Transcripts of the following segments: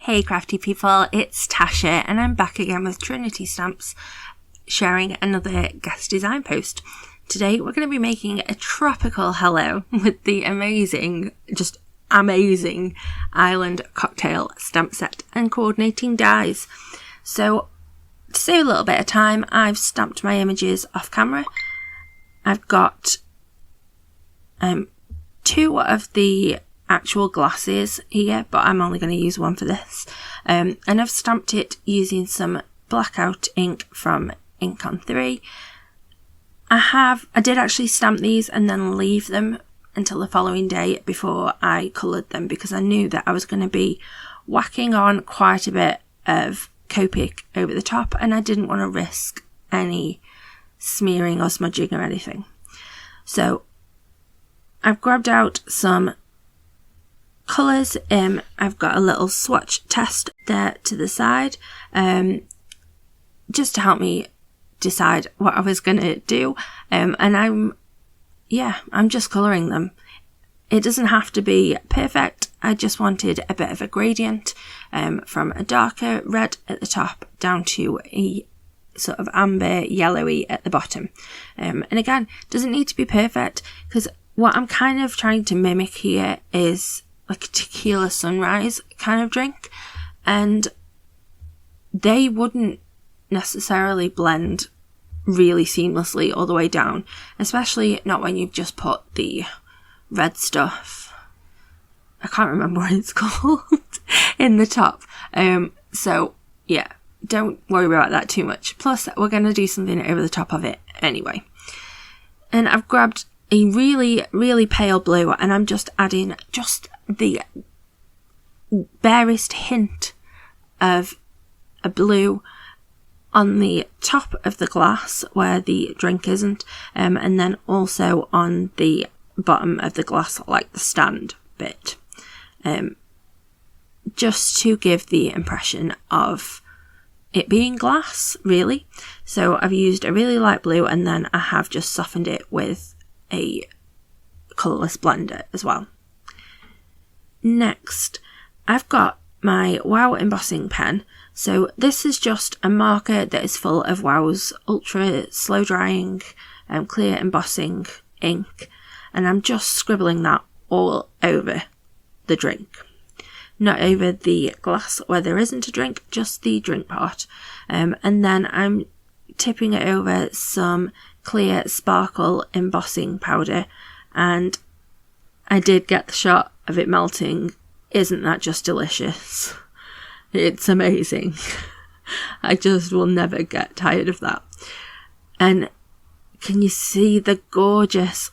Hey crafty people, it's Tasha and I'm back again with Trinity Stamps, sharing another guest design post. Today we're going to be making a tropical hello with the amazing island cocktail stamp set and coordinating dies. So to save a little bit of time, I've stamped my images off camera. I've got two of the actual glasses here, but I'm only going to use one for this, and I've stamped it using some blackout ink from Ink on 3. I did actually stamp these and then leave them until the following day before I coloured them, because I knew that I was going to be whacking on quite a bit of Copic over the top and I didn't want to risk any smearing or smudging or anything. So I've grabbed out some colours. I've got a little swatch test there to the side, just to help me decide what I was going to do, and I'm just colouring them. It doesn't have to be perfect. I just wanted a bit of a gradient, from a darker red at the top down to a sort of amber yellowy at the bottom, and again, doesn't need to be perfect, because what I'm kind of trying to mimic here is like a tequila sunrise kind of drink, and they wouldn't necessarily blend really seamlessly all the way down, especially not when you've just put the red stuff, I can't remember what it's called, in the top. So yeah, don't worry about that too much. Plus we're going to do something over the top of it anyway. And I've grabbed a really, really pale blue, and I'm just adding just the barest hint of a blue on the top of the glass where the drink isn't, and then also on the bottom of the glass, like the stand bit, just to give the impression of it being glass, really. So I've used a really light blue, and then I have just softened it with a colourless blender as well. Next, I've got my Wow embossing pen. So this is just a marker that is full of Wow's ultra slow drying clear embossing ink, and I'm just scribbling that all over the drink. Not over the glass where there isn't a drink, just the drink part. And then I'm tipping it over some clear sparkle embossing powder, and I did get the shot of it melting. Isn't that just delicious? It's amazing. I just will never get tired of that. And can you see the gorgeous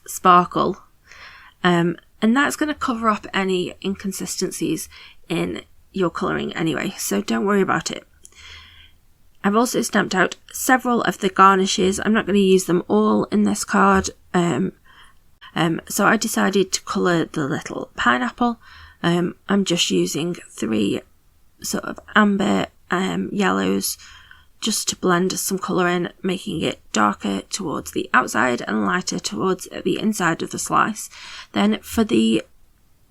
sparkle? And that's going to cover up any inconsistencies in your colouring anyway, so don't worry about it. I've also stamped out several of the garnishes. I'm not going to use them all in this card, so I decided to colour the little pineapple. I'm just using 3 sort of amber yellows just to blend some colour in, making it darker towards the outside and lighter towards the inside of the slice. Then for the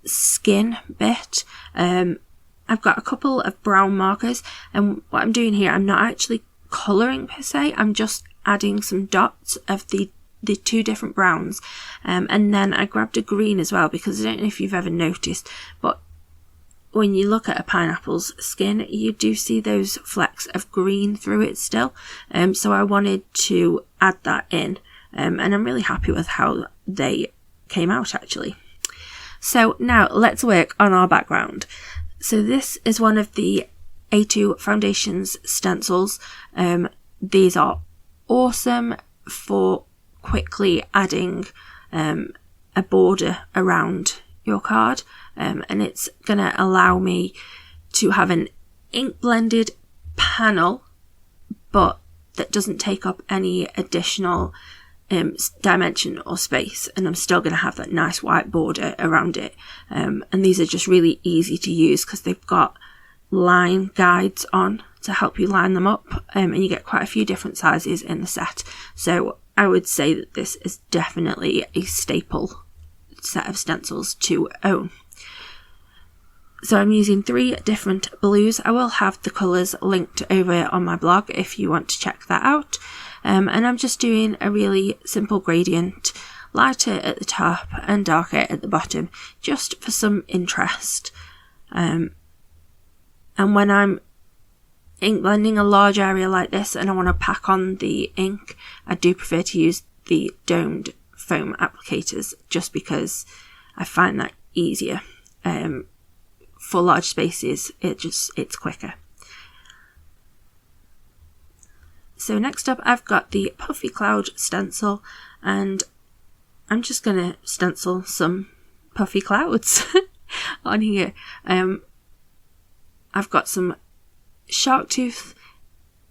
skin bit, I've got a couple of brown markers, and what I'm doing here, I'm not actually colouring per se, I'm just adding some dots of the 2 different browns, and then I grabbed a green as well, because I don't know if you've ever noticed, but when you look at a pineapple's skin, you do see those flecks of green through it still, so I wanted to add that in, and I'm really happy with how they came out actually. So now let's work on our background. So this is one of the A2 Foundations stencils. These are awesome for quickly adding a border around your card, and it's going to allow me to have an ink blended panel, but that doesn't take up any additional dimension or space, and I'm still going to have that nice white border around it, and these are just really easy to use because they've got line guides on to help you line them up, and you get quite a few different sizes in the set, so I would say that this is definitely a staple set of stencils to own. So I'm using 3 different blues. I will have the colours linked over on my blog if you want to check that out. And I'm just doing a really simple gradient, lighter at the top and darker at the bottom, just for some interest. And when I'm ink blending a large area like this and I want to pack on the ink, I do prefer to use the domed foam applicators, just because I find that easier. For large spaces, it's quicker. So next up, I've got the Puffy Cloud stencil, and I'm just going to stencil some puffy clouds on here. I've got some Sharktooth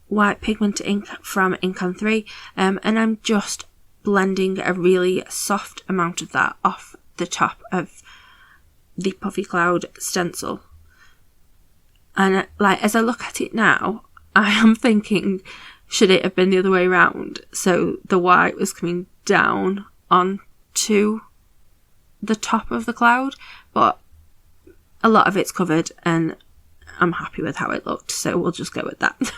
white pigment ink from Ink on 3, and I'm just blending a really soft amount of that off the top of the Puffy Cloud stencil. And as I look at it now, I am thinking, should it have been the other way around? So the white was coming down onto the top of the cloud, but a lot of it's covered and I'm happy with how it looked, so we'll just go with that.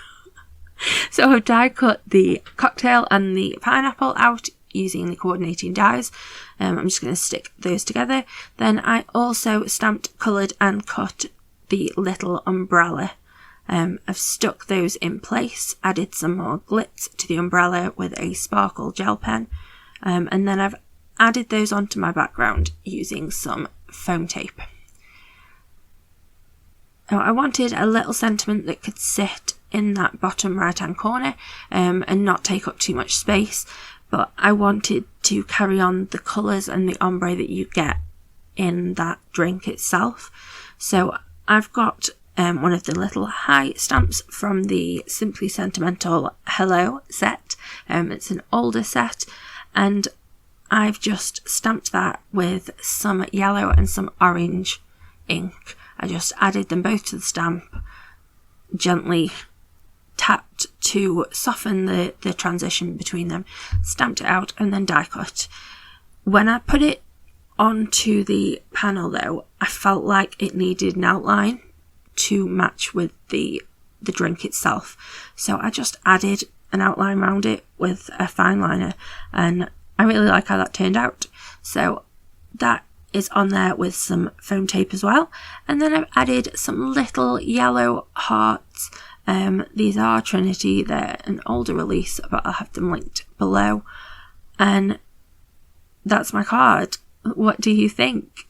So I've die cut the cocktail and the pineapple out using the coordinating dies. I'm just going to stick those together. Then I also stamped, coloured and cut the little umbrella. I've stuck those in place, added some more glitz to the umbrella with a sparkle gel pen, and then I've added those onto my background using some foam tape. Now, I wanted a little sentiment that could sit in that bottom right hand corner and not take up too much space, but I wanted to carry on the colours and the ombre that you get in that drink itself. So I've got one of the little high stamps from the Simply Sentimental Hello set. It's an older set, and I've just stamped that with some yellow and some orange ink. I just added them both to the stamp, gently tapped to soften the transition between them, stamped it out and then die cut. When I put it onto the panel though, I felt like it needed an outline to match with the drink itself. So I just added an outline around it with a fine liner, and I really like how that turned out. So that is on there with some foam tape as well. And then I've added some little yellow hearts. These are Trinity, they're an older release, but I'll have them linked below. And that's my card. What do you think?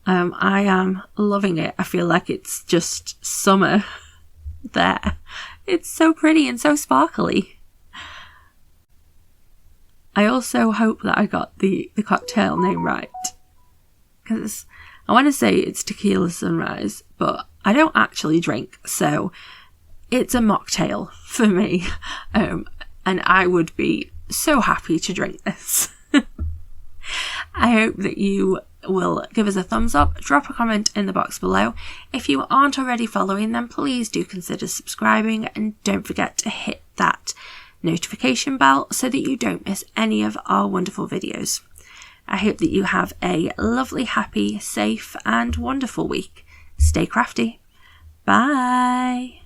I am loving it. I feel like it's just summer there. It's so pretty and so sparkly. I also hope that I got the cocktail name right, because I want to say it's Tequila Sunrise, but I don't actually drink, so it's a mocktail for me, and I would be so happy to drink this. I hope that you will give us a thumbs up, drop a comment in the box below. If you aren't already following, then please do consider subscribing, and don't forget to hit that notification bell so that you don't miss any of our wonderful videos. I hope that you have a lovely, happy, safe and wonderful week. Stay crafty. Bye.